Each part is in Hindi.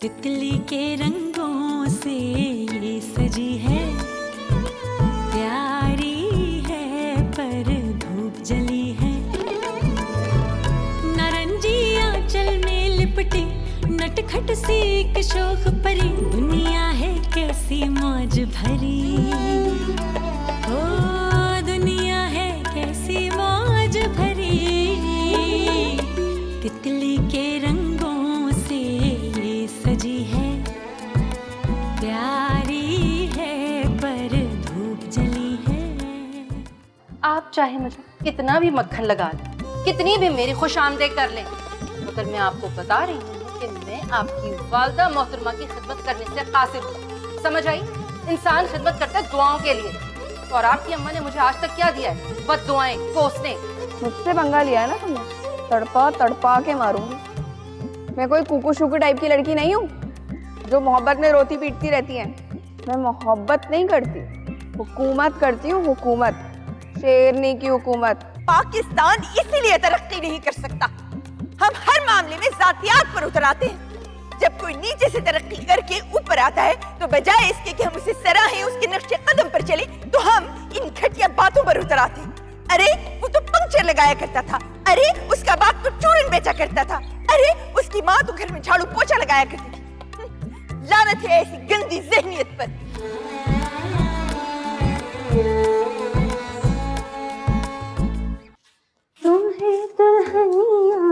तितली के रंगों से ये सजी है, प्यारी है पर धूप जली है। नारंगी आंचल में लिपटी नटखट सी एक शोख परी, दुनिया है कैसी मौज भरी। ओ दुनिया है कैसी मौज भरी, तितली के रंगों से ये सजी है, प्यारी है पर धूप जली है। आप चाहे मुझे कितना भी मक्खन लगा लें, कितनी भी मेरी खुशामदीद कर लें, मगर मैं आपको बता रही हूँ कि मैं आपकी वालदा मोहतरमा की खिदमत करने से कासिर हूँ। समझ आई? इंसान खिदमत करता है दुआओं के लिए, और आपकी अम्मा ने मुझे आज तक क्या दिया है? बद दुआएं, कोसने। मुझसे पंगा लिया है ना तुमने, तड़पा तड़पा के मारूंगी। मैं कोई कुकू शुकू टाइप की लड़की नहीं हूँ जो मोहब्बत में रोती पीटती रहती है। मैं मोहब्बत नहीं करती, हुकूमत करती हूँ, हुकूमत, शेरनी की हुकूमत। पाकिस्तान इसीलिए तरक्की नहीं कर सकता, हम हर मामले में जातियात पर उतर आते हैं। जब कोई नीचे से तरक्की करके ऊपर आता है तो बजाय इसके कि हम उसे सराहें, उसके नक्शे कदम पर चले, तो हम इन घटिया बातों पर उतर आते हैं। अरे वो तो पंक्चर लगाया करता था, अरे उसका बाप तो चूरन बेचा करता था, अरे उसकी माँ तो घर में झाड़ू पोछा लगाया करती थी। लानत है ऐसी गंदी ज़हनियत पर। तुम है दुल्हनिया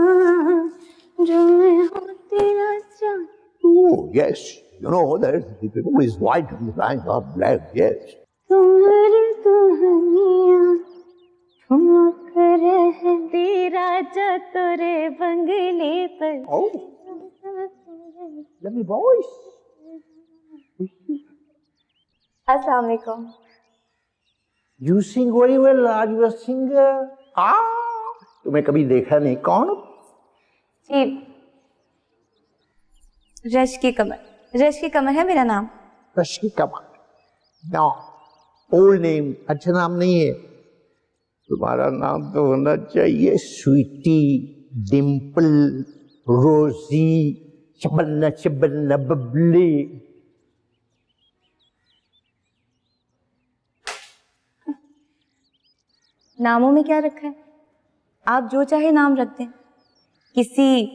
जो मैं हूँ तेरा चाँद। Oh, yes. You know, the moon is white and the lines are black, yes. तुम्हारी दुल्हनिया ठुमक रहे तेरा जा तोरे बंगले पर। Oh, lovely voice. अस्सलाम वालेकुम। You sing very well. Are you a singer? तुम्हें कभी देखा नहीं, कौन? जी, रश की कमर है मेरा नाम। रश्मि कमर। No, old name, अच्छा नाम नहीं है। तुम्हारा नाम तो होना चाहिए स्वीटी, डिम्पल, रोजी, शबन्ना शबन्ना बबली। नामों में क्या रखा है? आप जो चाहे नाम रख दें। किसी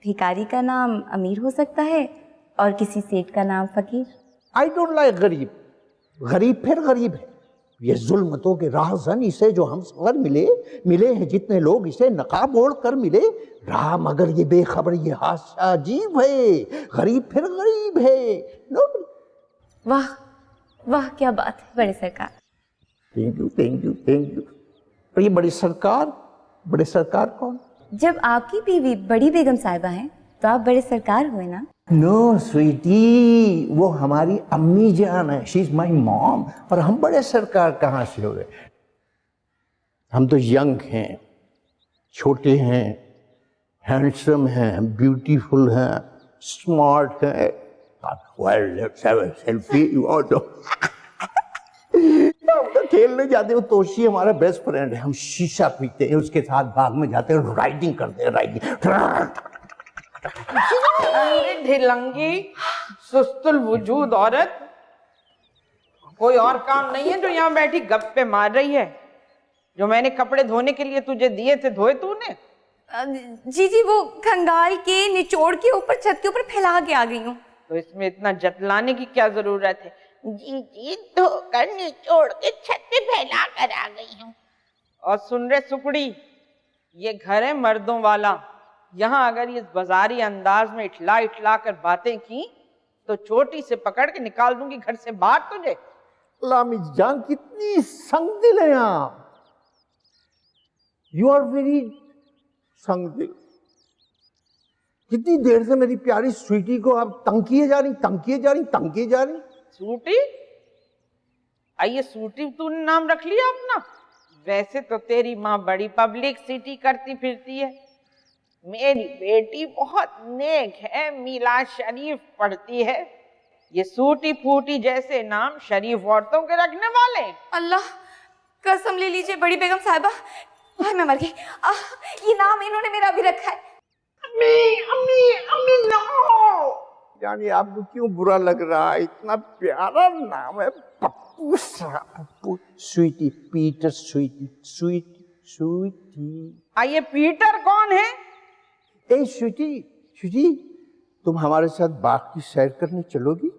भिखारी का नाम अमीर हो सकता है और किसी सेठ का नाम फकीर। आई डोंट लाइक गरीब। गरीब फिर गरीब है, ये जुल्मतों के राहज़न इसे जो हम सवर मिले हैं, जितने लोग इसे नकाब ओढ़ कर मिले, रहा मगर ये बेखबर, ये हादसा अजीब है। गरीब फिर गरीब है। नो, वाह वाह, क्या बात है बड़े सरकार। Thank you thank you thank you. पर ये बड़े सरकार कौन? जब आपकी बीवी बड़ी बेगम साहिबा हैं तो आप बड़े सरकार हुए ना। नो स्वीटी, वो हमारी अम्मी जान है, शी इज माई मॉम। और हम बड़े सरकार कहाँ से हो गए? हम तो यंग हैं, छोटे हैं, हैंडसम हैं, ब्यूटीफुल हैं, स्मार्ट हैं। Well, let's have a selfie. You want to? खेलने जाते हो, तोशी हमारा बेस्ट फ्रेंड है, हम शीशा पीते हैं, उसके साथ बाग में जाते हैं, राइडिंग करते हैं, राइडिंग। अरे ढिलंगी, सुस्तुल वजूद औरत, कोई और काम नहीं है जो यहाँ बैठी गप्पे मार रही है? जो मैंने कपड़े धोने के लिए तुझे दिए थे, धोए तूने? जी, वो खंगाल के निचोड़ के ऊपर छत के ऊपर फैला के आ गई हूँ। तो इसमें इतना जतलाने की क्या जरूरत है? जी, धोकर निचोड़ के छत पे फैला कर आ गई हूँ। और सुन रे सुकड़ी, ये घर है मर्दों वाला। यहाँ अगर इस बाजारी अंदाज में इठला कर बातें की तो चोटी से पकड़ के निकाल दूंगी घर से बाहर तुझे। लामी जान, कितनी संग दिल है आप। यू आर वेरी संग दिल। कितनी देर से मेरी प्यारी स्वीटी को आप तंग किए जा रही। सूटी? आइए सूटी तूने नाम रख लिया अपना? वैसे तो तेरी माँ बड़ी पब्लिक सिटी करती फिरती है। मेरी बेटी बहुत नेक है, मिलाद शरीफ पढ़ती है। ये सूटी फूटी जैसे नाम शरीफ औरतों के रखने वाले। अल्लाह, कसम ले लीजिए बड़ी बेगम साहिबा, मैं मर गई। ये नाम इन्होंने मेरा भी रखा है। अम्मी, नो। जानिए आपको क्यों बुरा लग रहा है? इतना प्यारा नाम है, पप्पू सा पप्पू। स्वीटी, पीटर स्वीटी, स्वीटी स्वीटी। ये पीटर कौन है? ए स्वीटी, स्वीटी तुम हमारे साथ बाग की सैर करने चलोगी?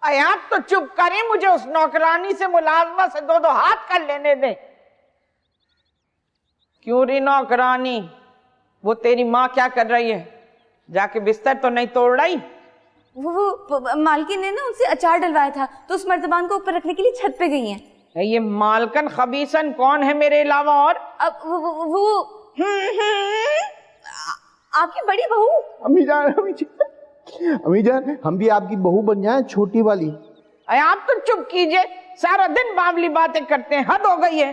आप तो चुप करें, मुझे उस नौकरानी से मुलाजमा से दो हाथ कर लेने दे। क्यों री नौकरानी, वो तेरी माँ क्या कर रही है? जाके बिस्तर तो नहीं तोड़ रही? वो मालकिन ने ना उनसे अचार डलवाया था तो उस मर्तबान को ऊपर रखने के लिए छत पे गई हैं। ये मालकन खबीसन कौन है मेरे अलावा? और अब वो आपकी बड़ी बहू। अम्मी जान, अम्मी जान, हम भी आपकी बहू बन जाएं, छोटी वाली। आप तो चुप कीजिए, सारा दिन बावली बातें करते हैं, हद हो गई है।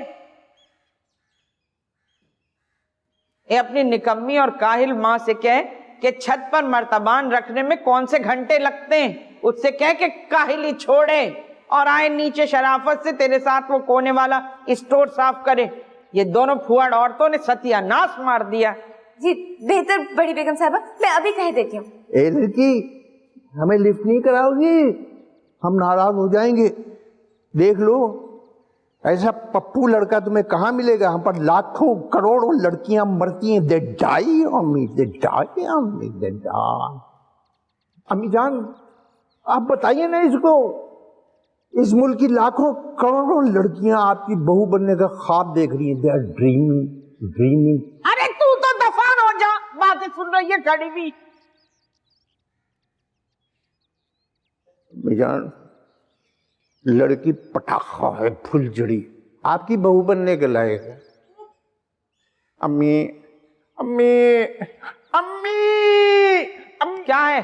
ये अपनी निकम्मी और काहिल माँ से कह कि छत पर मर्तबान रखने में कौन से घंटे लगते हैं, उससे कह के काहिली छोड़े और आए नीचे शराफत से तेरे साथ वो कोने वाला स्टोर साफ करे। ये दोनों फुआड़ औरतों ने सत्यानाश मार दिया। जी बेहतर बड़ी बेगम साहबा, मैं अभी कह देती हूँ। ए लड़की, हमें लिफ्ट नहीं कराओगी? हम नाराज हो जाएंगे। देख लो, ऐसा पप्पू लड़का तुम्हें कहाँ मिलेगा? हम पर लाखों करोड़ों लड़कियां मरती हैं। They die on me, they die on me, they die. अम्मी जान, आप बताइए ना इसको, इस मुल्क की लाखों करोड़ों लड़कियां आपकी बहू बनने का ख्वाब देख रही हैं। They are dreaming, dreaming. अरे तू तो दफान हो जा, बातें सुन रही है खड़ी हुई। अम्मी जान, लड़की पटाखा है, फुलझड़ी, आपकी बहू बनने के लायक है। अम्मी, अम्मी, अम्मी, अम्मी। क्या है?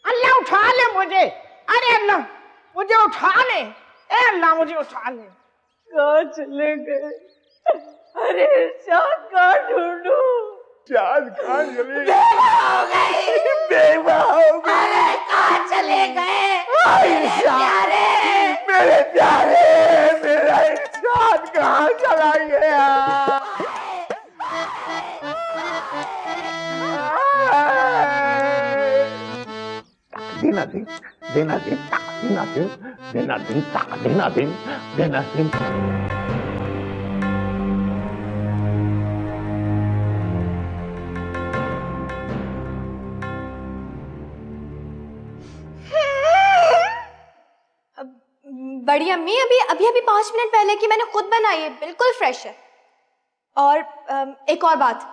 अल्लाह उठा ले मुझे, अरे अल्लाह मुझे उठा ले, ए अल्लाह मुझे उठा ले। कहाँ चले गए? अरे इरशाद कहाँ ढूंढूं? चाँद कहाँ चले गए? बेवा हो गई। अरे कहाँ चले गए? मेरे प्यारे, मेरा इरशाद कहाँ चला गया? देना दे, देना दे, देना दे, देना दे, देना दे, देना दे। बड़ी अम्मी, अभी 5 मिनट पहले की मैंने खुद बनाई है, बिल्कुल फ्रेश है। और एक और बात,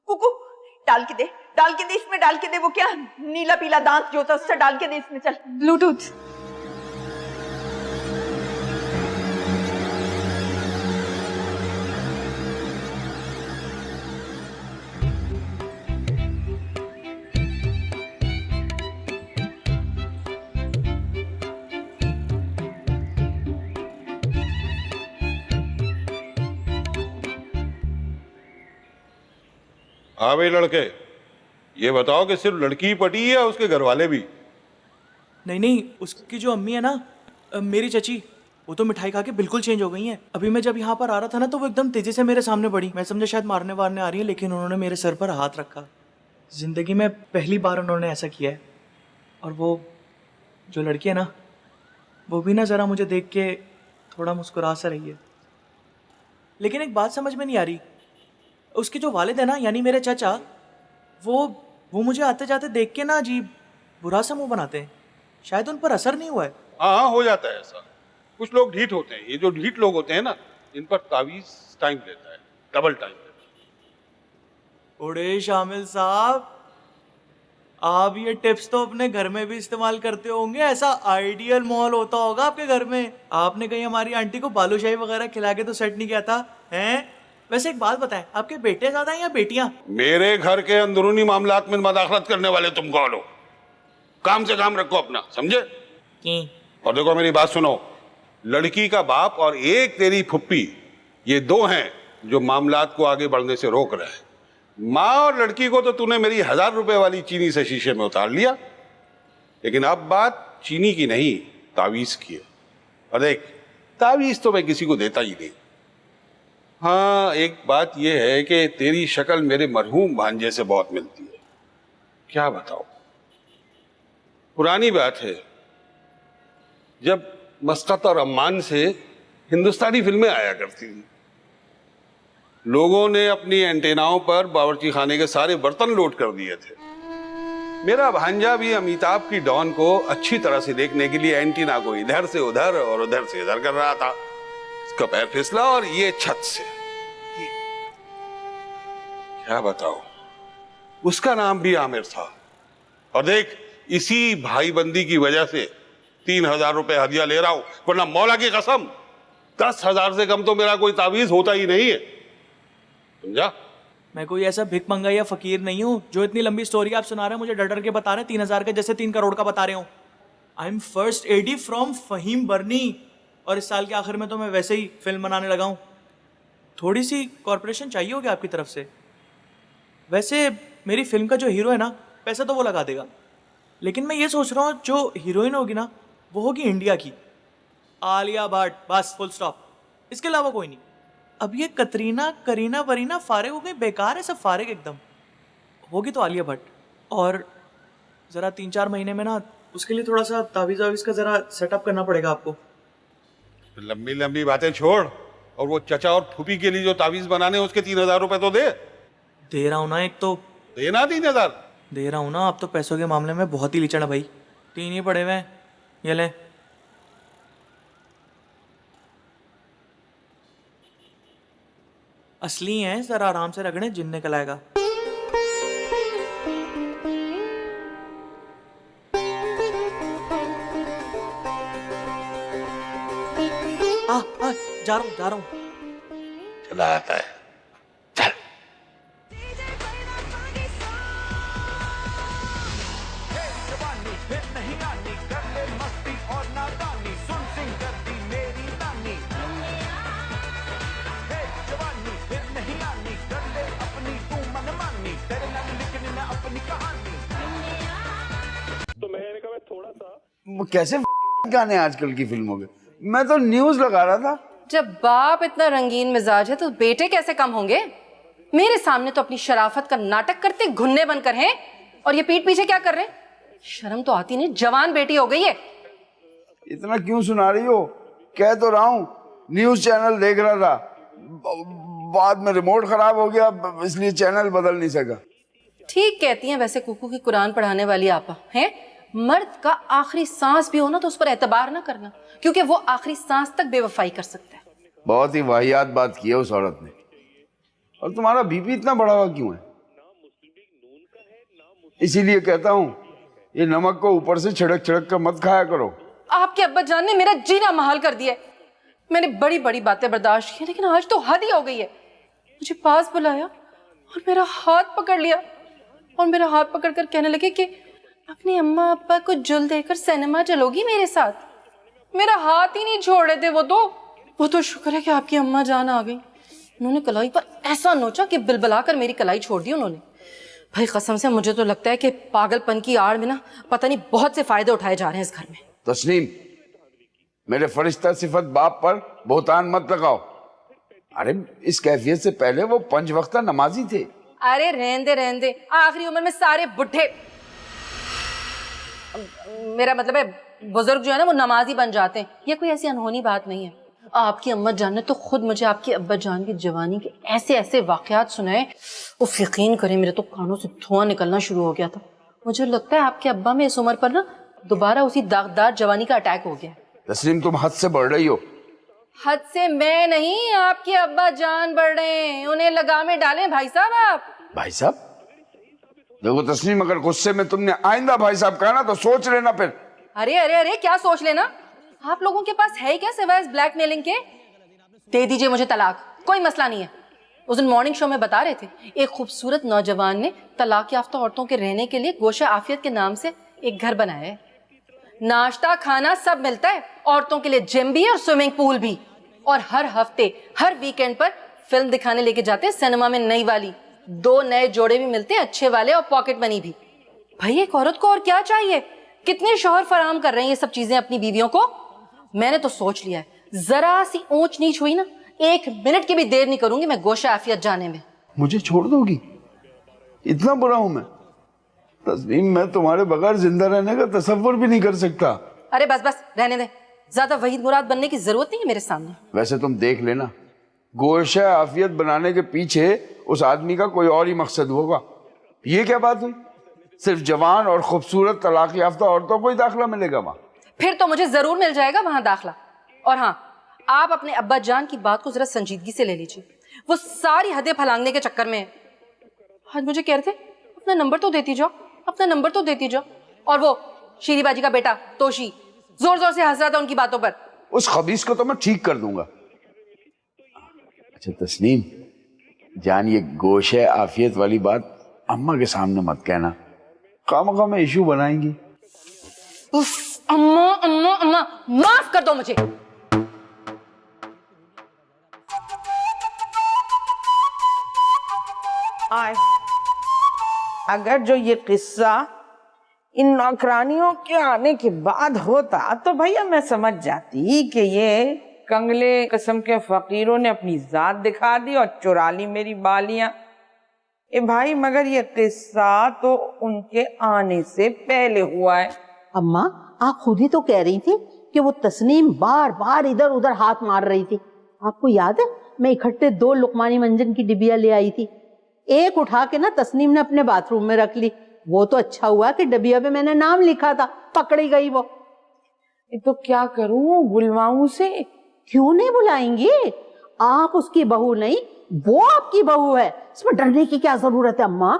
कुकू डाल के दे इसमें, डाल के दे। वो क्या नीला पीला दांत जो था उससे डाल के दे इसमें। चल ब्लूटूथ। हाँ भाई लड़के, ये बताओ कि सिर्फ लड़की ही पटी है या उसके घर वाले भी? नहीं, उसकी जो अम्मी है ना, मेरी चची, वो तो मिठाई खा के बिल्कुल चेंज हो गई हैं। अभी मैं जब यहाँ पर आ रहा था ना तो वो एकदम तेजी से मेरे सामने बढ़ी। मैं समझा शायद मारने वारने आ रही है, लेकिन उन्होंने मेरे सर पर हाथ रखा। जिंदगी में पहली बार उन्होंने ऐसा किया है। और वो जो लड़की है ना, वो भी ना ज़रा मुझे देख के थोड़ा मुस्कुरा सा रही है। लेकिन एक बात समझ में नहीं आ रही, उसके जो वालिद है ना, यानी मेरे चाचा, वो मुझे आते जाते देख के ना अजीब बुरा सा मुंह बनाते हैं। शायद उन पर असर नहीं हुआ है। हाँ, हो जाता है ऐसा। कुछ लोग ढीठ होते हैं। ये जो ढीठ लोग होते हैं ना, इन पर तावीज टाइम लेता है, डबल टाइम लेता है। ओड़े शामिल साहब, आप ये टिप्स तो अपने घर में भी इस्तेमाल करते होंगे। ऐसा आइडियल माहौल होता होगा आपके घर में। आपने कहीं हमारी आंटी को बालूशाही वगैरह खिला के तो सेट नहीं किया था, हैं? वैसे एक बात बताएं, आपके बेटे ज्यादा हैं या बेटियां? मेरे घर के अंदरूनी मामलात में मदाखलत करने वाले तुम कौन हो? काम से काम रखो अपना, समझे? की? और देखो मेरी बात सुनो, लड़की का बाप और एक तेरी फुप्पी ये दो हैं जो मामलात को आगे बढ़ने से रोक रहे हैं। माँ और लड़की को तो तूने मेरी 1000 रुपए वाली चीनी से शीशे में उतार लिया, लेकिन अब बात चीनी की नहीं, तावीज की है। और देख, तावीज तो मैं किसी को देता ही नहीं। हाँ, एक बात यह है कि तेरी शक्ल मेरे मरहूम भांजे से बहुत मिलती है। क्या बताओ, पुरानी बात है, जब मस्कत और अम्मान से हिंदुस्तानी फिल्में आया करती थी, लोगों ने अपनी एंटेनाओं पर बावर्ची खाने के सारे बर्तन लोड कर दिए थे। मेरा भांजा भी अमिताभ की डॉन को अच्छी तरह से देखने के लिए एंटीना को इधर से उधर और उधर से इधर कर रहा था। इसका पैर फिसला और ये छत से। क्या बताओ, उसका नाम भी आमिर था। और देख, इसी भाईबंदी की वजह से 3000 रुपए हदिया ले रहा हूं, वरना मौला की कसम 10,000 से कम तो मेरा कोई तावीज होता ही नहीं है, समझा? मैं कोई ऐसा भिख मंगा या फकीर नहीं हूँ जो इतनी लंबी स्टोरी आप सुना रहे हैं, मुझे डर डर के बता रहे हैं 3000 का जैसे 3 करोड़ का बता रहे हो। I am first AD from Faheem Burney, और इस साल के आखिर में तो मैं वैसे ही फिल्म बनाने लगा हूँ। थोड़ी सी कॉर्पोरेशन चाहिए होगी आपकी तरफ से। वैसे मेरी फिल्म का जो हीरो है ना, पैसा तो वो लगा देगा, लेकिन मैं ये सोच रहा हूँ जो हीरोइन होगी ना, वो होगी इंडिया की आलिया भट्ट, बस फुल स्टॉप, इसके अलावा कोई नहीं। अब ये कतरीना, करीना, वरीना फारिग हो गई, बेकार है सब, फारिग एकदम। होगी तो आलिया भट्ट। और ज़रा 3-4 महीने में ना उसके लिए थोड़ा सा तावीज़ वावीज़ का ज़रा सेटअप करना पड़ेगा आपको। लंबी लंबी बातें छोड़, और वो चचा और फूफी के लिए जो तावीज़ बनाने हैं उसके 3000 रुपए तो दे रहा हूँ ना, एक तो देना 3000 दे रहा हूँ ना। आप तो पैसों के मामले में बहुत ही लीचड़ है भाई। 3 ही पड़े हुए हैं, ये लें। असली हैं, जरा आराम से रगड़े, जिन निकल आएगा। जा रहा हूँ चला आता है, चल। वो कैसे गाने आजकल की फिल्मों के? मैं तो न्यूज लगा रहा था। जब बाप इतना रंगीन मिजाज है तो बेटे कैसे कम होंगे? मेरे सामने तो अपनी शराफत का नाटक करते घुन्ने बनकर हैं, और ये पीठ पीछे क्या कर रहे हैं? शर्म तो आती नहीं, जवान बेटी हो गई है। इतना क्यों सुना रही हो? कह तो रहा हूँ, न्यूज चैनल देख रहा था, बाद में रिमोट खराब हो गया, इसलिए चैनल बदल नहीं सका। ठीक कहती हैं वैसे कुकू की कुरान पढ़ाने वाली आपा हैं। मर्द का आखिरी सांस भी हो ना तो उस पर एतबार ना करना, क्योंकि वो आखिरी सांस तक बेवफाई कर सकता है। बहुत ही वाहियात बात की है उस औरत ने। और तुम्हारा बीपी इतना बढ़ा हुआ क्यों है? इसीलिए कहता हूँ, ये नमक को ऊपर से छिड़क छिड़क कर मत खाया करो। आपके अब्बा जान ने मेरा जीना महाल कर दिया है। मैंने बड़ी बड़ी बातें बर्दाश्त की, लेकिन आज तो हद ही हो गई है। मुझे पास बुलाया और मेरा हाथ पकड़ लिया, और मेरा हाथ पकड़ कर कहने लगे कि अपनी अम्मा अब्बा को जुल देकर सिनेमा चलोगी मेरे साथ। मेरा हाथ ही नहीं छोड़ रहे थे वो तो शुक्र है कि आपकी अम्मा जान आ गई। उन्होंने कलाई पर ऐसा नोचा कि बिलबिला कर मेरी कलाई छोड़ दी उन्होंने। भाई कसम से मुझे तो लगता है कि पागलपन की आड़ में ना पता नहीं बहुत से फायदे उठाए जा रहे हैं इस घर में। तस्नीम, मेरे फरिश्ता सिफत बाप पर बहुतान मत लगाओ। अरे इस कैफियत से पहले वो 5 वक्ता नमाजी थे। अरे रहने दे, आखिरी उम्र में सारे बुढ़े, मेरा मतलब है बुजुर्ग जो है ना वो नमाजी बन जाते हैं। ये कोई ऐसी अनहोनी बात नहीं है। आपकी अम्मा जान ने तो खुद मुझे आपकी अब्बा जान की जवानी के ऐसे ऐसे वाकयात सुनाए, वो यकीन करें मेरे तो कानों से धुआं निकलना शुरू हो गया था। मुझे लगता है आपके अब्बा में इस उम्र पर ना दोबारा उसी दागदार जवानी का अटैक हो गया। तस्लीम, तुम हद से बढ़ रही हो। हद से मैं नहीं, आपके अब्बा जान बढ़ रहे हैं। उन्हें लगामे डालें भाई साहब। आप भाई साहब देखो तस्लीम, अगर गुस्से में तुमने आइंदा भाई साहब कहा ना तो सोच लेना फिर। अरे अरे अरे क्या सोच लेना? आप लोगों के पास है क्या सिवाय इस ब्लैकमेलिंग के? दे दीजिए मुझे तलाक, कोई मसला नहीं है। उस दिन मॉर्निंग शो में बता रहे थे एक खूबसूरत नौजवान ने तलाक याफ्ता औरतों के रहने के लिए गोशा आफियत के नाम से एक घर बनाया है। नाश्ता खाना सब मिलता है, औरतों के लिए जिम भी है और स्विमिंग पूल भी। और हर हफ्ते हर वीकेंड पर फिल्म दिखाने लेके जाते हैं सिनेमा में नई वाली। 2 नए जोड़े भी मिलते हैं, अच्छे वाले और पॉकेट मनी भी। भाई एक औरत को और क्या चाहिए? कितने शौहर फराहम कर रहे हैं ये सब चीजें अपनी बीवियों को। मैंने तो सोच लिया है, जरा सी ऊंच नीच हुई ना, 1 मिनट की भी देर नहीं करूंगी मैं गोशा आफियत जाने में। मुझे छोड़ दोगी? इतना बुरा हूं मैं? तस्नीम, मैं तुम्हारे बगैर जिंदा रहने का तसव्वुर भी नहीं कर सकता। अरे बस बस रहने दे, ज्यादा वहीद मुराद बनने की जरूरत नहीं है मेरे सामने। वैसे तुम देख लेना, गोशा आफियत बनाने के पीछे उस आदमी का कोई और ही मकसद होगा। ये क्या बात हुई? सिर्फ जवान और खूबसूरत तलाक याफ्ता औरतों को ही दाखिला मिलेगा वहां? फिर तो मुझे जरूर मिल जाएगा वहां दाखला। और हाँ, आप अपने अब्बा जान की बात को जरा संजीदगी से ले लीजिए। वो सारी हदें फलांगने के चक्कर में आज मुझे कह रहे थे अपना नंबर तो देती जाओ, अपना नंबर तो देती जाओ। और वो शीरी बाजी का बेटा तोशी जोर जोर से हंस रहा था उनकी बातों पर। उस खबीस को तो मैं ठीक कर दूंगा। अच्छा तस्नीम जान, ये गोशे आफियत वाली बात अम्मा के सामने मत कहना, खामखा में इशू बनाएंगी। उफ, अम्मा अम्मा अम्मा, माफ कर दो मुझे। आए, अगर जो ये किस्सा इन नौकरानियों के आने के बाद होता तो भैया मैं समझ जाती कि ये कंगले किस्म के फकीरों ने अपनी जात दिखा दी और चुरा ली मेरी बालियां। ए भाई, मगर ये किस्सा तो उनके आने से पहले हुआ है। अम्मा, आप खुद ही तो कह रही थी कि वो तस्नीम बार बार इधर उधर हाथ मार रही थी। आपको याद है, मैं इकट्ठे 2 लुकमानी मंजन की डिबिया ले आई थी। एक उठा के ना तस्नीम ने अपने बाथरूम में रख ली। वो तो अच्छा हुआ कि डबिया पे मैंने नाम लिखा था, पकड़ी गई वो। तो क्या करूं, बुलवाऊं से? क्यों नहीं बुलाएंगी? आप उसकी बहू नहीं, वो आपकी बहू है, इसमें डरने की क्या जरूरत है अम्मा?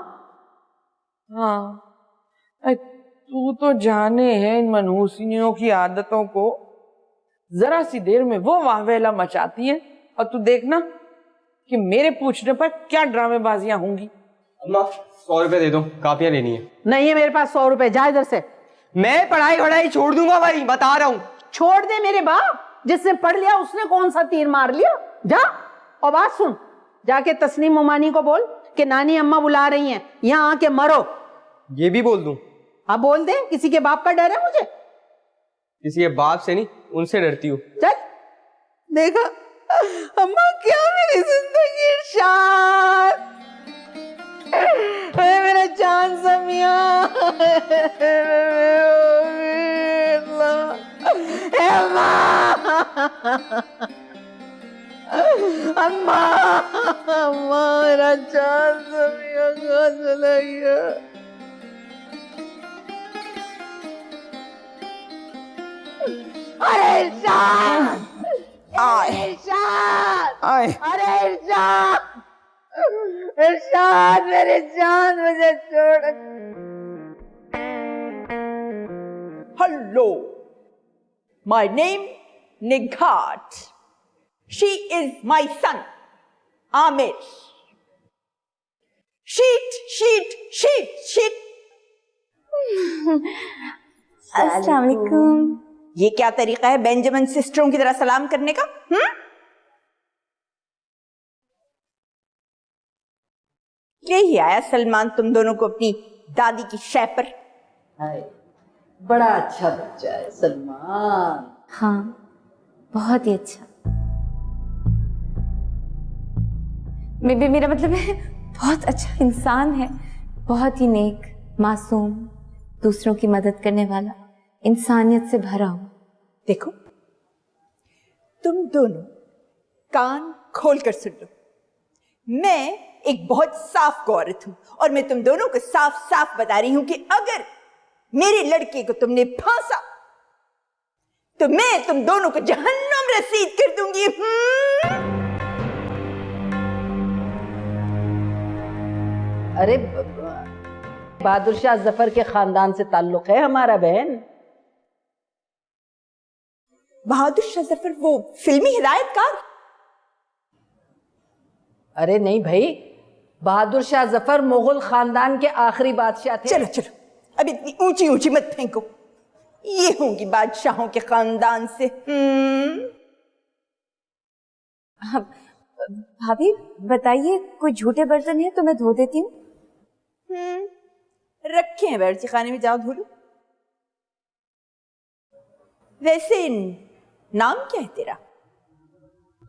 हाँ, तू तो जाने है इन मनहूसिनियों की आदतों को। जरा सी देर में वो वाहवेला मचाती है और तू देखना कि मेरे पूछने पर क्या ड्रामेबाजियां होंगी। अम्मा 100 रुपए दे दो, कापियां लेनी है। नहीं है मेरे पास 100 रुपए, जा इधर से। मैं पढ़ाई छोड़ दूंगा भाई, बता रहा हूँ। छोड़ दे मेरे बाप, जिसने पढ़ लिया उसने कौन सा तीर मार लिया। जा, और बात सुन, जाके तस्नीम मोमानी को बोल कि नानी अम्मा बुला रही हैं, यहाँ आके मरो। ये भी बोल दूं? हाँ बोल दे, किसी के बाप का डर है मुझे? किसी के बाप से नहीं, उनसे डरती हूँ। चल, देखा अम्मा, क्या मेरी जिंदगी इरशाद। मेरा चांद समिया, अम्मा अम्मा अम्मा, मेरा चांद समिया कहाँ चला गया? अरे इरशाद, इरशाद, अरे इरशाद, इरशाद, मेरी जान मुझे छोड़। Hello, my name Nighat. She is my son, Amir. Sheet, sheet, sheet, sheet. अस्सलाम वालेकुम। ये क्या तरीका है बेंजामिन सिस्टरों की तरह सलाम करने का? यही आया सलमान तुम दोनों को अपनी दादी की शय पर। बड़ा अच्छा बच्चा है सलमान। हाँ, बहुत ही अच्छा। मेरा मतलब है बहुत अच्छा इंसान है, बहुत ही नेक, मासूम, दूसरों की मदद करने वाला, इंसानियत से भरा हुआ। देखो, तुम दोनों कान खोल कर सुन लो। मैं एक बहुत साफ औरत हूं और मैं तुम दोनों को साफ साफ बता रही हूं कि अगर मेरे लड़के को तुमने फांसा तो मैं तुम दोनों को जहन्नुम रसीद कर दूंगी। अरे बहादुर शाह जफर के खानदान से ताल्लुक है हमारा बहन। बहादुर शाह जफर वो फिल्मी हिदायतकार? अरे नहीं भाई, बहादुर शाह जफर मुगल खानदान के आखिरी बादशाह थे। चलो चलो, अब इतनी ऊंची ऊंची मत फेंको, ये होंगी बादशाहों के खानदान से। भाभी बताइए, कोई झूठे बर्तन है तो मैं धो देती हूँ। रखे हैं बावर्ची खाने में, जाओ धो लो। वैसे नाम क्या है तेरा?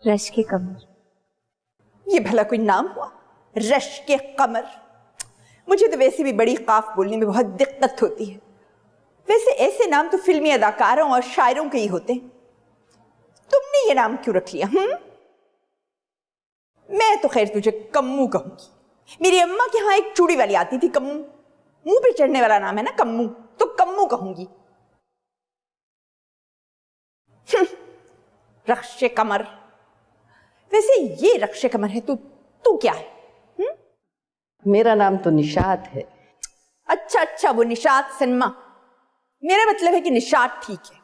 रश के कमर। ये भला कोई नाम हुआ, रश के कमर? मुझे तो वैसे भी बड़ी काफ बोलने में बहुत दिक्कत होती है। वैसे ऐसे नाम तो फिल्मी अदाकारों और शायरों के ही होते हैं। तुमने ये नाम क्यों रख लिया? मैं तो खैर तुझे कम्मू कहूंगी। मेरी अम्मा के यहाँ एक चूड़ी वाली आती थी, कम्मू। मुंह पे चढ़ने वाला नाम है ना कम्मू, तो कम्मू कहूंगी। रक्शे कमर। वैसे ये रक्शे कमर है, तू क्या है? मेरा नाम तो निशात है। अच्छा, वो निशात सनमा। मेरा मतलब है कि निशात ठीक है।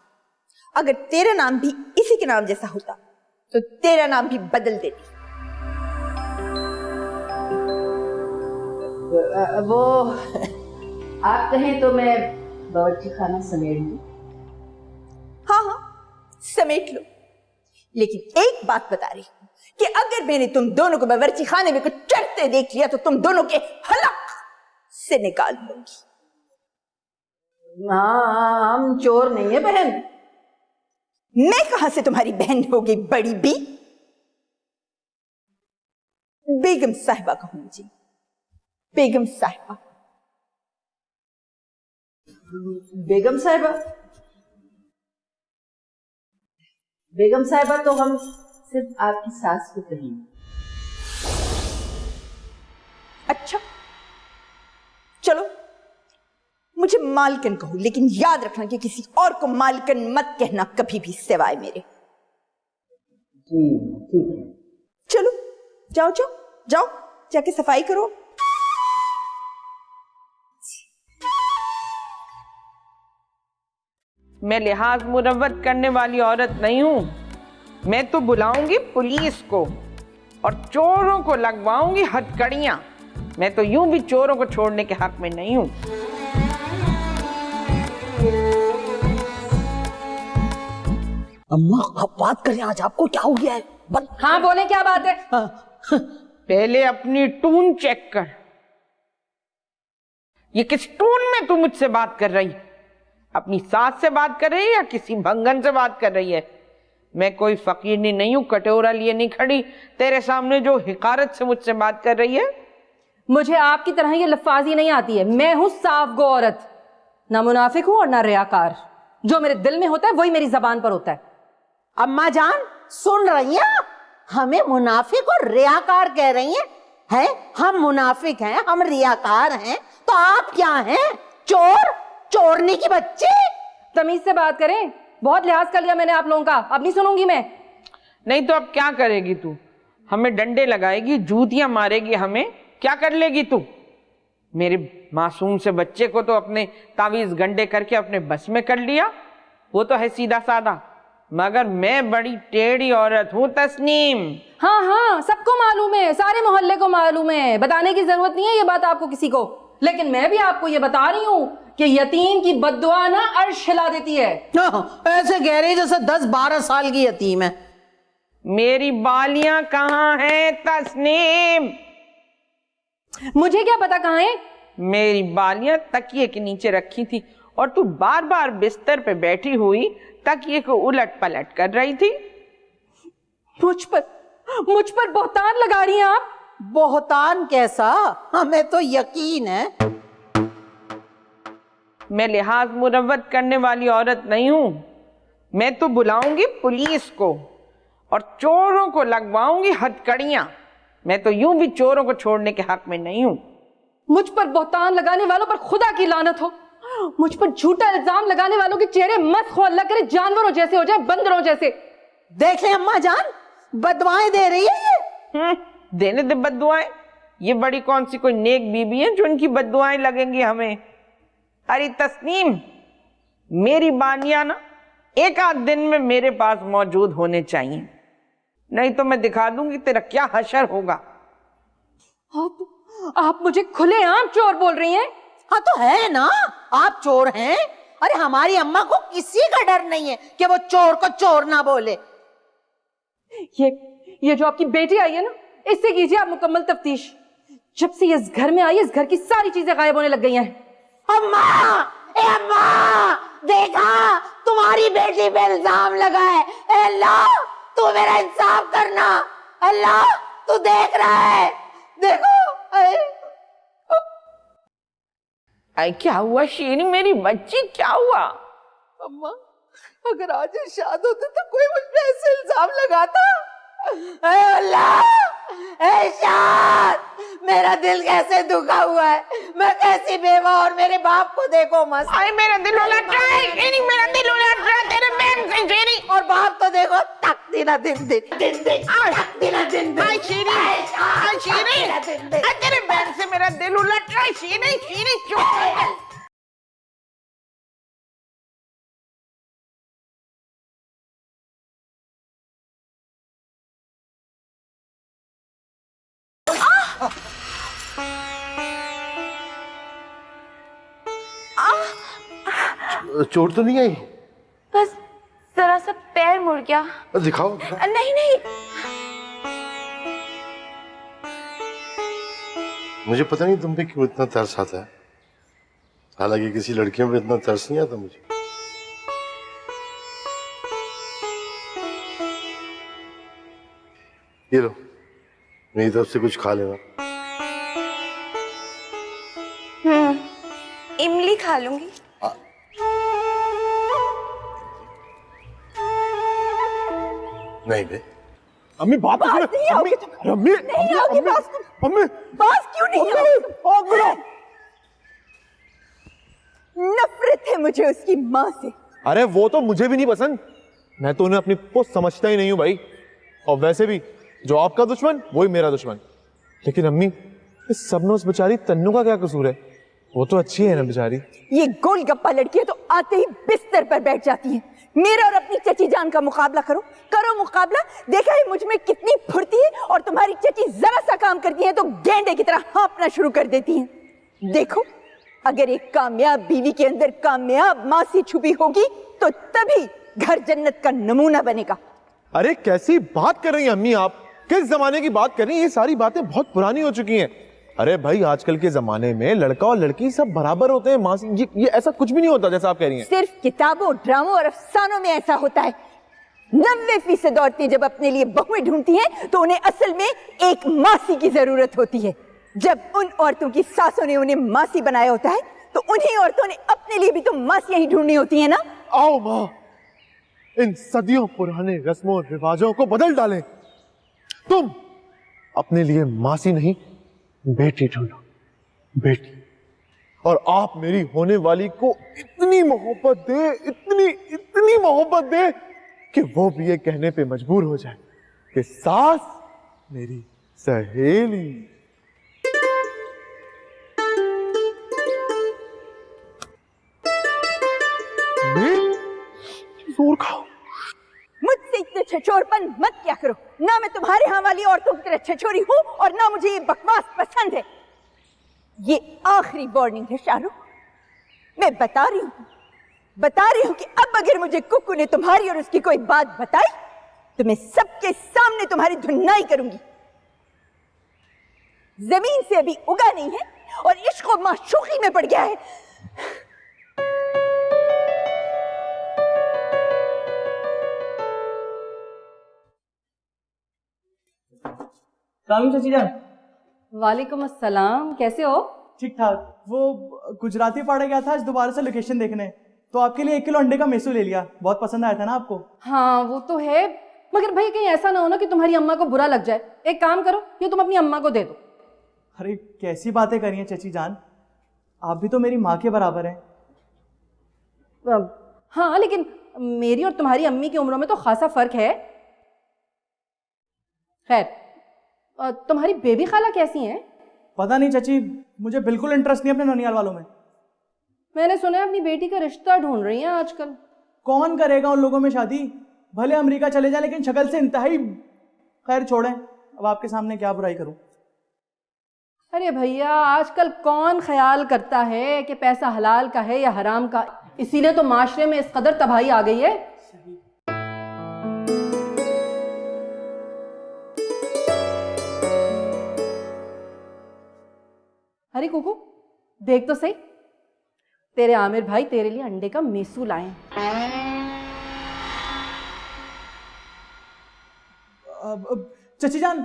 अगर तेरा नाम भी इसी के नाम जैसा होता तो तेरा नाम भी बदल देती। वो आप कहें तो मैं बावर्ची खाना समेट दूं? हाँ, समेट लो। लेकिन एक बात बता रही हूं कि अगर मैंने तुम दोनों को बावर्ची खाने में कुछ चढ़ते देख लिया तो तुम दोनों के हलक से निकाल लूंगी। हाँ, हम चोर नहीं है बहन। मैं कहां से तुम्हारी बहन हो गई बड़ी बी? बेगम साहिबा कहूंगी जी, बेगम साहिबा। बेगम साहिबा? बेगम साहिबा तो हम सिर्फ आपकी सास को कहेंगे। अच्छा, चलो मुझे मालकिन कहो, लेकिन याद रखना कि किसी और को मालकिन मत कहना कभी भी सिवाय मेरे। जी ठीक है। चलो जाओ, जाके सफाई करो। मैं लिहाज मुरव्वत करने वाली औरत नहीं हूं। मैं तो बुलाऊंगी पुलिस को और चोरों को लगवाऊंगी हथकड़ियां। मैं तो यूं भी चोरों को छोड़ने के हक में नहीं हूं। अम्मा आप बात करें, आज आपको क्या हो गया है? हाँ बोले, क्या बात है? पहले अपनी टून चेक कर। ये किस टून में तू मुझसे बात कर रही? अपनी सास से बात कर रही है या किसी भंगन से बात कर रही है? मैं कोई फकीरनी नहीं हूं, कटोरा लिए नहीं खड़ी तेरे सामने जो हिकारत से मुझसे बात कर रही है। मुझे आपकी तरह ये लफ्फाजी नहीं आती है। मैं हूं साफ गो औरत, ना मुनाफिक हूं और ना रियाकार। जो मेरे दिल में होता है वही मेरी जबान पर होता है। अम्मा जान सुन रही हैं? हमें मुनाफिक और रियाकार कह रही हैं? हम मुनाफिक हैं, हम रियाकार हैं, तो आप क्या हैं? चोर, चोरनी की बच्ची। तमीज से बात करें, बहुत लिहाज कर लिया मैंने आप लोगों का, अब नहीं सुनूंगी मैं। नहीं तो अब क्या करेगी तू? हमें डंडे लगाएगी, जूतियां मारेगी, हमें क्या कर लेगी तू? मेरे मासूम से बच्चे को तो अपने तावीज गंडे करके अपने बस में कर लिया, वो तो है सीधा साधा, मगर मैं बड़ी टेढ़ी औरत हूँ तस्नीम। हाँ, सबको मालूम है, सारे मोहल्ले को मालूम है, बताने की जरूरत नहीं है ये बात आपको किसी को। लेकिन मैं भी आपको ये बता रही हूँ कि यतीम की बद्दुआ ना अर्श हिला देती है। ऐसे कह रही जैसे 10-12 साल की यतीम है। मेरी बालियां कहाँ हैं तस्नीम? मुझे क्या पता कहाँ है? मेरी बालियां तकिए के नीचे रखी थी और तू बार बार बिस्तर पे बैठी हुई तकिए को उलट पलट कर रही थी। मुझ पर बोहतान लगा रही हैं आप। बोहतान कैसा? हमें तो यकीन है। मैं लिहाज मुरव्वत करने वाली औरत नहीं हूं। मैं तो बुलाऊंगी पुलिस को और चोरों को लगवाऊंगी हथकड़ियां। मैं तो यूं भी चोरों को छोड़ने के हक में नहीं हूं। मुझ पर बोहतान लगाने वालों पर खुदा की लानत हो। मुझ पर झूठा इल्जाम लगाने वालों के चेहरे मत खो, अल्लाह करे जानवरों जैसे हो जाए, बंदरों जैसे। देखें अम्मा जान, बदवाएं दे रही है ये। देने दे बद्दुआएं। ये बड़ी कौन सी कोई नेक बीबी है जो इनकी बद्दुआएं लगेंगी हमें? अरे तस्नीम, मेरी बानियां ना एक आध दिन में मेरे पास मौजूद होने चाहिए, नहीं तो मैं दिखा दूंगी तेरा क्या हशर होगा। आप मुझे खुलेआम चोर बोल रही हैं? हाँ तो है ना, आप चोर हैं। अरे हमारी अम्मा को किसी का डर नहीं है कि वो चोर को चोर ना बोले। ये जो आपकी बेटी आई है ना, इससे कीजिए आप मुकम्मल तफ्तीश। जब से ये इस घर में आई है, इस घर की सारी चीजें गायब होने लग गई हैं। अम्मा, ए अम्मा, देखा तुम्हारी बेटी पे इल्जाम लगा है। ए अल्लाह, तू मेरा इंसाफ करना। अल्लाह, तू देख रहा है, देखो। आई क्या हुआ शीरी, मेरी बच्ची, क्या हुआ? अम्मा, अगर आज इरशाद होते तो कोई मुझ पे ऐसे इल्जाम लगाता। ऐ अल्लाह, इरशाद, मेरा दिल कैसे दुखा हुआ है। मैं कैसी बेवा, और मेरे बाप को देखो मस्त। आई मेरा दिल उलट रहा है शीरी, मेरा दिल उलट रहा है तेरे बहन से शीरी। और बाप तो देखो तक दिना दिन दिन दिन दिन तक दिना दिन दिन। आई शीरी, आई शीरी, तेरे बहन से मेरा दिल उलट रहा है शीरी। शीरी चुप। चोट तो नहीं आई? बस जरा सा पैर मुड़ गया। दिखाओ। नहीं नहीं, मुझे पता नहीं तुम पे क्यों इतना तरस आता है, हालांकि किसी लड़कियों पे इतना तरस नहीं आता मुझे। ये लो, मेरी तरफ से कुछ खा लेना। इमली खा लूंगी। नहीं बे, अम्मी बात नहीं आओगी तुम, अम्मी, नहीं आओगी बात तुम, अम्मी बात क्यों नहीं आओगी? नफरत है मुझे उसकी माँ से। अरे वो तो मुझे भी नहीं पसंद, मैं तो उन्हें अपनी पोस्ट समझता ही नहीं हूँ भाई। और वैसे भी जो आपका दुश्मन वही मेरा दुश्मन। लेकिन अम्मी, इस सबनोस बेचारी तन्नू का क्या कसूर है? वो तो अच्छी है ना बेचारी। ये गोलगप्पा लड़कियां तो आते ही बिस्तर पर बैठ जाती हैं। मेरा और अपनी चची जान का मुकाबला करो, करो मुकाबला। देखा है मुझ में कितनी फुर्ती है, और तुम्हारी चची जरा सा काम करती है तो गेंडे की तरह हाँफना शुरू कर देती हैं। देखो, अगर एक कामयाब बीवी के अंदर कामयाब मासी छुपी होगी तो तभी घर जन्नत का नमूना बनेगा। अरे कैसी बात कर रही हैं अम्मी आप? किस जमाने की बात कर रही हैं? ये सारी बातें बहुत पुरानी हो चुकी हैं। अरे भाई, आजकल के जमाने में लड़का और लड़की सब बराबर होते हैं। मासी, ये ऐसा कुछ भी नहीं होता जैसा आप कह रही हैं। सिर्फ किताबों, ड्रामों और अफसानों में ऐसा होता है। 90% औरतें जब अपने लिए बहुएं ढूंढती हैं तो उन्हें असल में एक मासी की जरूरत होती है। जब उन औरतों की सासों ने उन्हें मासी बनाया होता है तो उन्हीं औरतों ने अपने लिए भी तो मासियां ही ढूंढनी होती है ना। आओ माँ, इन सदियों पुराने रस्मों रिवाजों को बदल डालें। तुम अपने लिए मासी नहीं, बेटी ढूंढो, बेटी। और आप मेरी होने वाली को इतनी मोहब्बत दे, इतनी मोहब्बत दे कि वो भी ये कहने पे मजबूर हो जाए कि सास मेरी सहेली। जोर खाओ। मुझसे इतने छछोरपन मत क्या करो। ना मैं तुम्हारे यहाँ वाली औरतों की तरह छछोरी हूँ, और ना मुझे ये बकवास पसंद है। ये आखिरी वार्निंग है शाहरुख। मैं बता रही हूँ कि अब अगर मुझे कुक्कू ने तुम्हारी और उसकी कोई बात बताई तो मैं सबके सामने तुम्हारी धुनाई करूंगी। जमीन से अभी उगा नहीं है और इश्क और माशूकी में पड़ गया है। चाची जान। वालेकुम अस्सलाम, कैसे हो? ठीक ठाक। वो गुजराती पाड़ा गया था आज दोबारा से लोकेशन देखने, तो आपके लिए 1 किलो अंडे का मेसू ले लिया। बहुत पसंद आया था ना आपको? हाँ वो तो है, मगर भाई कहीं ऐसा ना हो ना कि तुम्हारी अम्मा को बुरा लग जाए। एक काम करो, ये तुम अपनी अम्मा को दे दो। अरे कैसी बातें करी हैं चाची जान, आप भी तो मेरी माँ के बराबर हैं। हाँ लेकिन मेरी और तुम्हारी अम्मी की उम्रों में तो खासा फर्क है। खैर, तुम्हारी बेबी खाला कैसी हैं? पता नहीं चाची, मुझे बिल्कुल इंटरेस्ट नहीं अपने ननियाल वालों में। मैंने सुना है अपनी बेटी का रिश्ता ढूंढ रही हैं आजकल। कौन करेगा उन लोगों में शादी? भले अमेरिका चले जाए लेकिन शक्ल से इंतहाई। खैर छोड़ें, अब आपके सामने क्या बुराई करूं। अरे भैया, आजकल कौन ख्याल करता है कि पैसा हलाल का है या हराम का? इसीलिए तो माशरे में इस कदर तबाही आ गई है। अरे कुकू, देख तो सही, तेरे आमिर भाई तेरे लिए अंडे का मेसू लाए हैं। चची जान,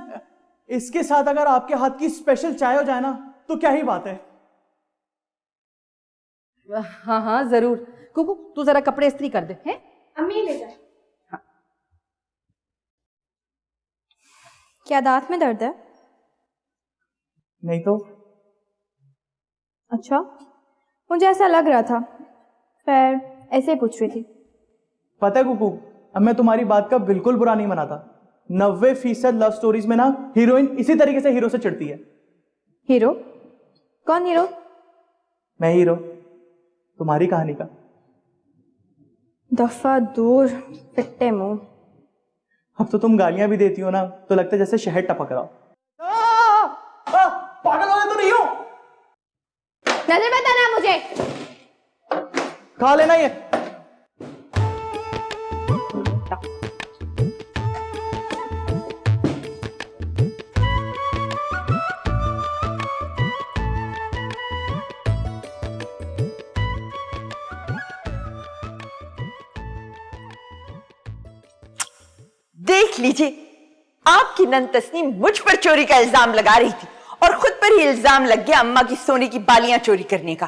इसके साथ अगर आपके हाथ की स्पेशल चाय हो जाए ना तो क्या ही बात है। हाँ हाँ जरूर। कुकू तू जरा कपड़े इस्त्री कर दे। हैं अम्मी ले जाए। क्या दांत में दर्द है? नहीं तो। अच्छा, मुझे ऐसा लग रहा था, खैर ऐसे ही पूछ रही थी। पता है कुकू, अब मैं तुम्हारी बात का बिल्कुल बुरा नहीं मनाता। 90% लव स्टोरीज में ना हीरोइन इसी तरीके से हीरो से चिढ़ती है। हीरो? कौन हीरो? मैं हीरो, तुम्हारी कहानी का। दफा दूर पिट्टे मुंह। अब तो तुम गालियां भी देती हो ना तो लगता है जैसे शहद टपक रहा हो। पागल हो तो नहीं हो? नजर मत आना मुझे। खा लेना ये। देख लीजिए, आपकी नन तस्नीम मुझ पर चोरी का इल्जाम लगा रही थी और खुद पर ही इल्जाम लग गया अम्मा की सोने की बालियां चोरी करने का।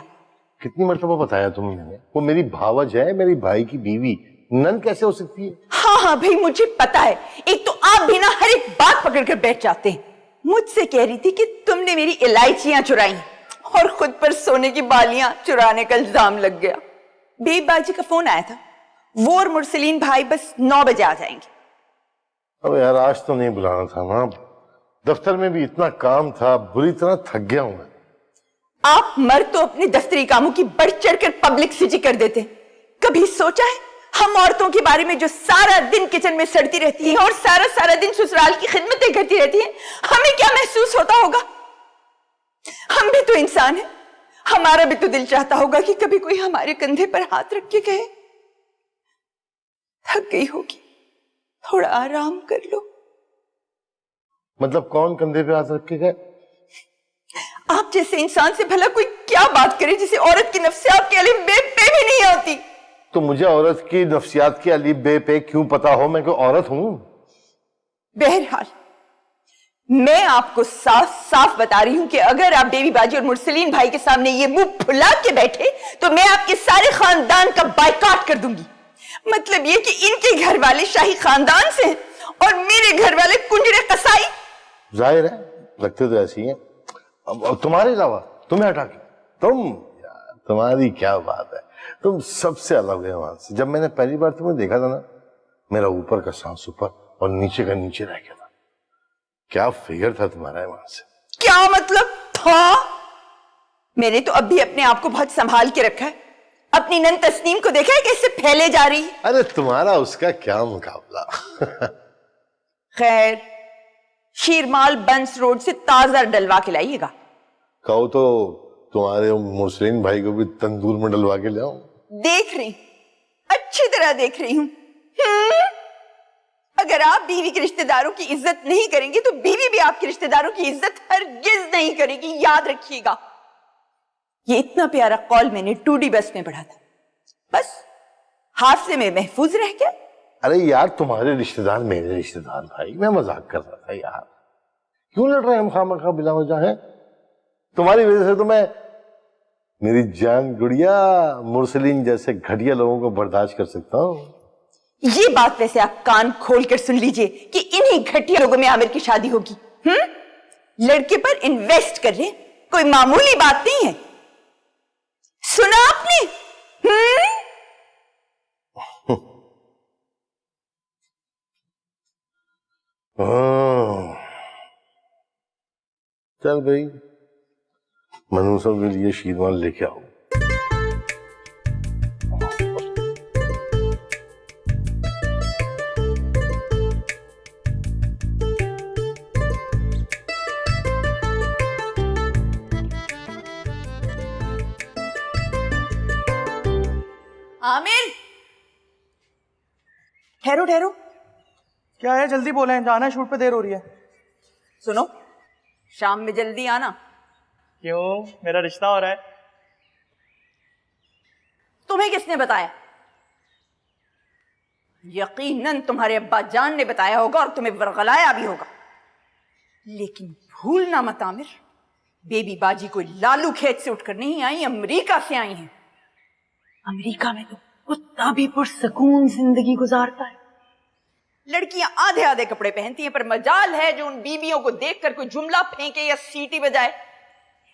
कितनी मर्तबा बताया तुमने, वो मेरी भावज है, मेरी भाई की बीवी, नन कैसे हो सकती है? हाँ हाँ भाई, मुझे पता है। एक तो आप भी ना हर एक बात पकड़ कर बैठ जाते हैं। मुझसे कह रही थी कि तुमने मेरी इलायचियां चुराई और खुद पर सोने की बालियां चुराने का इल्जाम लग गया। बेब बाजी का फोन आया था, वो और मुरसलीन भाई बस 9 बजे आ जाएंगे। अब यार आज तो नहीं बुलाना था ना, दफ्तर में भी इतना काम था, बुरी तरह थक गया हूं मैं। आप मर्द तो अपने दफ्तरी कामों की बढ़ चढ़कर पब्लिसिटी कर देते। कभी सोचा है हम औरतों के बारे में जो सारा दिन किचन में सड़ती रहती है और सारा दिन ससुराल की खिदमतें करती रहती है, हमें क्या महसूस होता होगा? हम भी तो इंसान हैं, हमारा भी तो दिल चाहता होगा कि कभी कोई हमारे कंधे पर हाथ रख के कहे थक गई होगी, थोड़ा आराम कर लो। मतलब कौन कंधे पे हाथ रख के गए? आप जैसे इंसान से भला कोई क्या बात करे जिसे औरत की नफ्सियात के अलिफ बे पे भी नहीं आती। तो मुझे औरत की नफ्सियात की अलिफ बे पे क्यों पता हो? मैं कोई औरत हूं? बहरहाल मैं आपको साफ साफ बता रही हूं कि अगर आप बेबी बाजी और मुरसलीन भाई के सामने ये मुंह फुला के बैठे तो मैं आपके सारे खानदान का बायकॉट कर दूंगी। मतलब ये कि इनके घर वाले शाही खानदान से और मेरे घर वाले कुंजरे कसाई। जाहिर है, लगते तो ऐसी हैं। अब तुम्हारे अलावा तुम्हें हटा के यार तुम्हारी क्या बात है, तुम सबसे अलग है वहां से। जब मैंने पहली बार तुम्हें देखा था ना, मेरा ऊपर का सांस ऊपर और नीचे का नीचे रह गया था। क्या फिगर था तुम्हारा वहां से। क्या मतलब था? मैंने तो अभी अपने आप को बहुत संभाल के रखा है। अपनी नन तस्नीम को देखा है कैसे फैले जा रही है। अरे तुम्हारा उसका क्या मुकाबला। खैर, शीरमाल बंस रोड से ताजा डलवा के लाइएगा। कहो तो तुम्हारे मुस्लिम भाई को भी तंदूर में डलवा के ले आओ। देख रही, अच्छी तरह देख रही हूं। अगर आप बीवी के रिश्तेदारों की इज्जत नहीं करेंगे तो बीवी भी आपके रिश्तेदारों की इज्जत हरगिज नहीं करेगी, याद रखिएगा। ये इतना प्यारा कॉल मैंने 2D बस में पढ़ा था, बस हादसे में महफूज रह गया। अरे यार तुम्हारे रिश्तेदार मेरे रिश्तेदार भाई, मैं मजाक कर रहा था यार। क्यों लड़ रहे हैं हम खामखा बिला वजह? है तुम्हारी वजह से तो मैं मेरी जान गुड़िया मुरसलीन जैसे घटिया लोगों को बर्दाश्त कर सकता हूँ। ये बात वैसे आप कान खोल कर सुन लीजिए कि इन्हीं घटिया लोगों में आमिर की शादी होगी। लड़के पर इन्वेस्ट कर रहे, कोई मामूली बात नहीं है। सुना आपने? चल भाई, मनूसों के लिए शीरवान लेके आओ। आमिर, ठहरो ठहरो। क्या है, जल्दी बोले, जाना है, शूट पे देर हो रही है। सुनो, शाम में जल्दी आना, क्यों, मेरा रिश्ता हो रहा है? तुम्हें किसने बताया? यकीनन तुम्हारे अब्बा जान ने बताया होगा और तुम्हें वर्गलाया भी होगा। लेकिन भूलना मत आमिर, बेबी बाजी कोई लालू खेत से उठकर नहीं आई, अमेरिका से आई हैं। अमेरिका में तो कुत्ता भी पुरसकून जिंदगी गुजारता है। लड़कियां आधे आधे कपड़े पहनती हैं, पर मजाल है जो उन बीबियों को देखकर कोई जुमला फेंके या सीटी बजाए।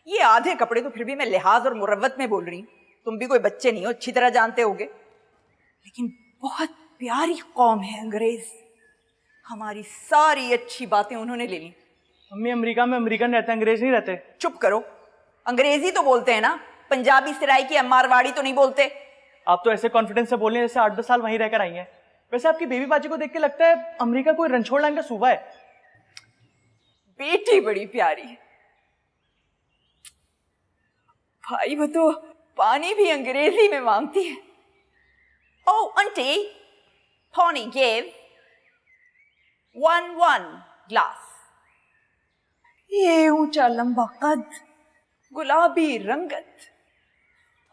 ये आधे कपड़े तो फिर भी मैं लिहाज और मुरव्वत में बोल रही हूं, तुम भी कोई बच्चे नहीं हो, अच्छी तरह जानते होगे। लेकिन बहुत प्यारी कौम है अंग्रेज, हमारी सारी अच्छी बातें उन्होंने ले ली। मम्मी, अमेरिका में अमेरिकन रहते हैं, अंग्रेज नहीं रहते। चुप करो, अंग्रेजी तो बोलते हैं ना, पंजाबी सराइकी या मारवाड़ी तो नहीं बोलते। आप तो ऐसे कॉन्फिडेंस से बोल रहे हैं जैसे 8-10 साल वहीं रहकर आई हैं। वैसे आपकी बेबी बाजी को देख के लगता है अमेरिका कोई रणछोड़ लाइन का सूबा है। बेटी बड़ी प्यारी है भाई, वो तो पानी भी अंग्रेजी में मांगती है। ओ आंटी, Tony gave 1 ग्लास। ये ऊंचा लंबा कद, गुलाबी रंगत,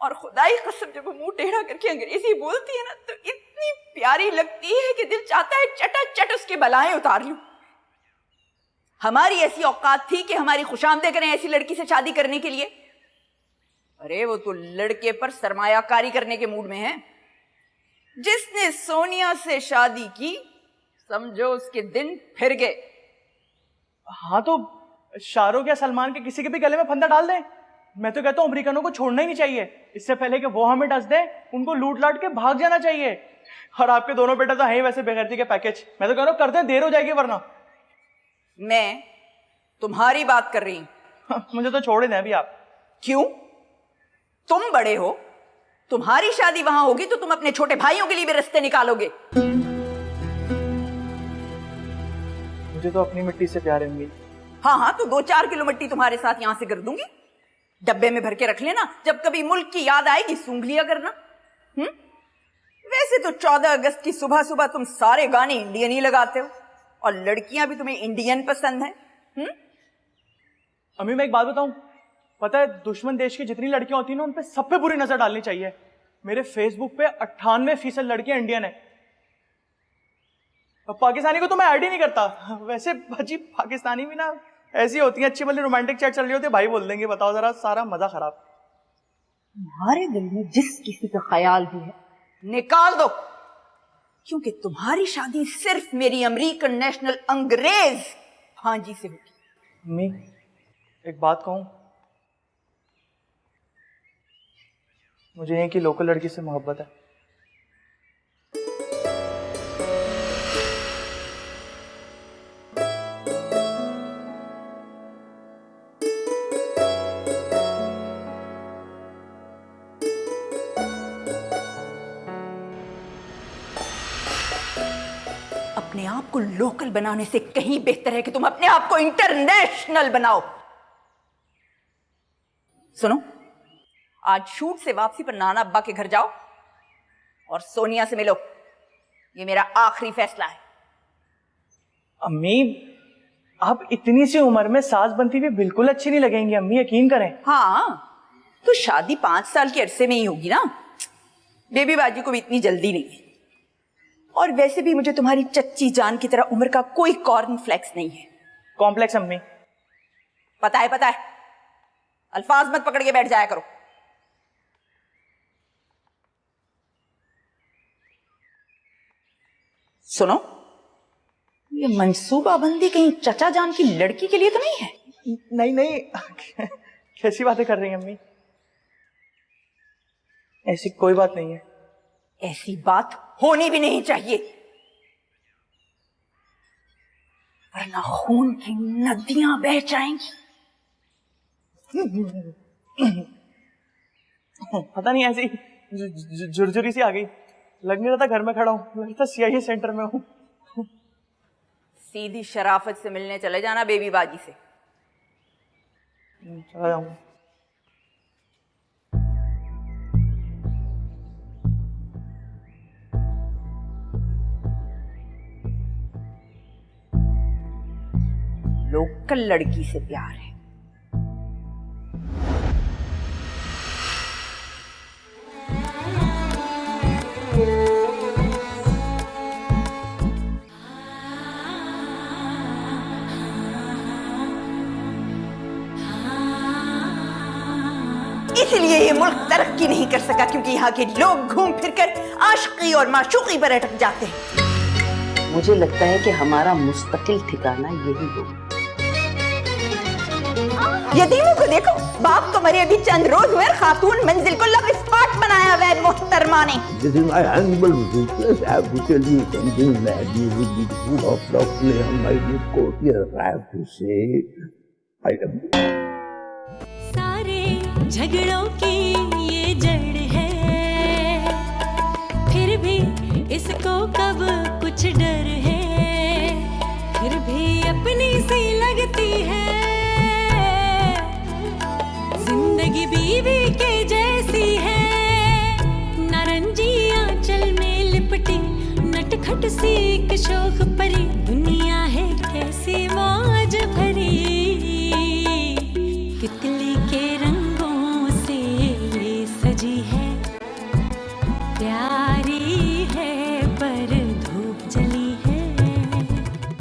और खुदाई कसम जब वो मुंह टेढ़ा करके अंग्रेजी बोलती है ना तो इतनी प्यारी लगती है कि दिल चाहता है चटाचट उसके बलाएं उतार लूं। हमारी ऐसी औकात थी कि हमारी खुशामदे करें ऐसी लड़की से शादी करने के लिए? अरे वो तो लड़के पर सरमायाकारी करने के मूड में है। जिसने सोनिया से शादी की समझो उसके दिन फिर गए। हाँ तो शाहरुख या सलमान के किसी के भी गले में फंदा डाल दें। मैं तो कहता हूँ अमेरिकनों को छोड़ना ही नहीं चाहिए। इससे पहले कि वो हमें डस दे, उनको लूट लाट के भाग जाना चाहिए। और आपके दोनों बेटा तो हैं ही वैसे बेगैरती के पैकेज। मैं तो कह रहा हूँ कर दें, देर हो जाएगी वरना। मैं तुम्हारी बात कर रही हूं। मुझे तो छोड़ ही दें अभी आप। क्यों? तुम बड़े हो, तुम्हारी शादी वहां होगी तो तुम अपने छोटे भाइयों के लिए भी रास्ते निकालोगे। मुझे तो अपनी मिट्टी से प्यार है अम्मी। हाँ, तो 2-4 किलो मिट्टी तुम्हारे साथ यहां से कर दूंगी, डब्बे में भर के रख लेना, जब कभी मुल्क की याद आएगी सूंघ लिया करना। वैसे तो 14 अगस्त की सुबह सुबह तुम सारे गाने इंडियन ही लगाते हो और लड़कियां भी तुम्हें इंडियन पसंद है। अम्मी मैं एक बात बताऊं, पता है दुश्मन देश की जितनी लड़कियां होती हैं ना उन पे सब पे बुरी नजर डालनी चाहिए। मेरे फेसबुक पे 98% लड़कियां इंडियन है। अब पाकिस्तानी को तो मैं ऐड ही नहीं करता। वैसे भाजी पाकिस्तानी भी ना ऐसी होती है, अच्छी भली रोमांटिक चैट चल रही होती है, भाई बोल देंगे। बताओ जरा, सारा मजा खराब। तुम्हारे दिल में जिस किसी का ख्याल भी है निकाल दो, क्योंकि तुम्हारी शादी सिर्फ मेरी अमेरिकन नेशनल अंग्रेज भांजी से होगी। अम्मी एक बात कहूं, मुझे यहीं की लोकल लड़की से मोहब्बत है। अपने आप को लोकल बनाने से कहीं बेहतर है कि तुम अपने आप को इंटरनेशनल बनाओ। सुनो, आज शूट से वापसी पर नाना अब्बा के घर जाओ और सोनिया से मिलो। ये मेरा आखिरी फैसला है। अम्मी आप इतनी सी उम्र में सास बनती हुई बिल्कुल अच्छी नहीं लगेंगी अम्मी, यकीन करें। हाँ तो शादी 5 साल के अरसे में ही होगी ना, बेबी बाजी को भी इतनी जल्दी नहीं है। और वैसे भी मुझे तुम्हारी चच्ची जान की तरह उम्र का कोई कॉर्नफ्लेक्स नहीं है। कॉम्प्लेक्स अम्मी? पता है, अल्फाज मत पकड़ के बैठ जाया करो। सुनो, ये मंसूबाबंदी कहीं चचा जान की लड़की के लिए तो नहीं है? नहीं कैसी बातें कर रही हैं अम्मी? ऐसी कोई बात नहीं है। ऐसी बात होनी भी नहीं चाहिए, वरना खून की नदियां बह जाएंगी। पता नहीं ऐसी झुरझुरी सी आ गई। लग नहीं रहा था घर में खड़ा हूं, लगता CIA सेंटर में हूं। सीधी शराफत से मिलने चले जाना बेबी बाजी से। चला जाऊंगा। लोकल लड़की से प्यार है, इसलिए ये मुल्क तरक्की नहीं कर सका, क्योंकि यहाँ के लोग घूम फिरकर आशिकी और माशूकी पर अटक जाते हैं। मुझे लगता है कि हमारा मुस्तकिल ठिकाना यही होगा। यतीमों को देखो, बाप तो मरे अभी चंद रोज हुए, खातून मंजिल को लव स्पॉट बनाया हुआ है मोहतरमा ने। This is my humble business. I have to tell you something that you would be good of lovely on my court. Yes, I have to say, I love you. सारे झगड़ों की ये जड़ है, फिर भी इसको कब कुछ डर है, फिर भी अपनी सी लगती है, जिंदगी बीवी के जैसी है, नारंगी आंचल में लिपटी नटखट सी एक शोख परी।